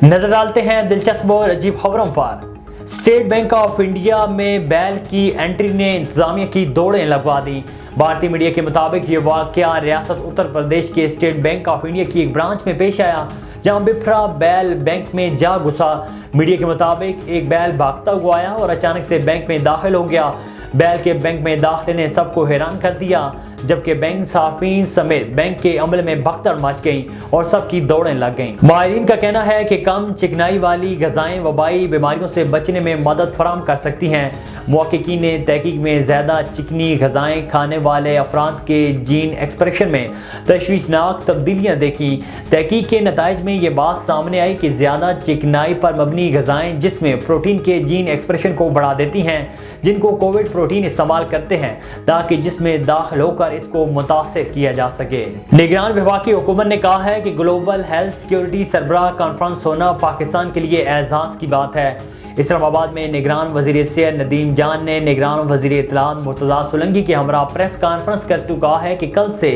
नजर डालते हैं दिलचस्प और अजीब खबरों पर। स्टेट बैंक ऑफ इंडिया में बैल की एंट्री ने इंतजामिया की दौड़ें लगवा दी। भारतीय मीडिया के मुताबिक ये वाकया रियासत उत्तर प्रदेश के स्टेट बैंक ऑफ इंडिया की एक ब्रांच में पेश आया, जहां बिफरा बैल बैंक में जा घुसा। मीडिया के मुताबिक एक बैल भागता हुआ आया और अचानक से बैंक में दाखिल हो गया। बैल के बैंक में दाखिले ने सबको हैरान कर दिया, जबकि बैंक साफीन समेत बैंक के अमले में भगदड़ मच गई और सबकी दौड़ें लग गईं। माहिरीन का कहना है कि कम चिकनाई वाली ग़िज़ाएं वबाई बीमारियों से बचने में मदद फराहम कर सकती हैं। मुहक्किकीन ने तहकीक में ज़्यादा चिकनी ग़िज़ाएं खाने वाले अफराद के जीन एक्सप्रेशन में तशवीशनाक तब्दीलियाँ देखी। तहकीक के नताइज में ये बात सामने आई कि ज़्यादा चिकनाई पर मबनी ग़िज़ाएं जिसमें प्रोटीन के जीन एक्सप्रेशन को बढ़ा देती हैं, जिनको कोविड प्रोटीन इस्तेमाल करते हैं ताकि जिसमें दाखिल होकर इसको मुतासिर किया जा सके। निगरान विभाग हुकूमत ने कहा है कि ग्लोबल हेल्थ सिक्योरिटी सरबराह कॉन्फ्रेंस होना पाकिस्तान के लिए एजाज़ की बात है। इस्लामाबाद में निगरान वज़ीर सेहत नदीम जान ने निगरान वज़ीर इत्तलात मुर्तज़ा सोलंकी के हमरा प्रेस कॉन्फ्रेंस करते हुए कहा है कि कल से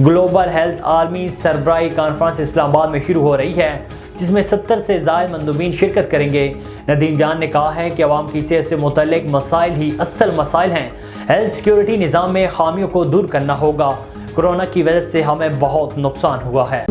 ग्लोबल हेल्थ आलमी सरबराही कॉन्फ्रेंस इस्लामाबाद में शुरू हो रही है, जिसमें 70 से ज़ायद मंदूबीन शिरकत करेंगे। नदीम जान ने कहा है कि अवाम की सेहत से मुतल्लिक मसाइल ही असल मसाइल हैं। हेल्थ सिक्योरिटी निज़ाम में खामियों को दूर करना होगा। कोरोना की वजह से हमें बहुत नुकसान हुआ है।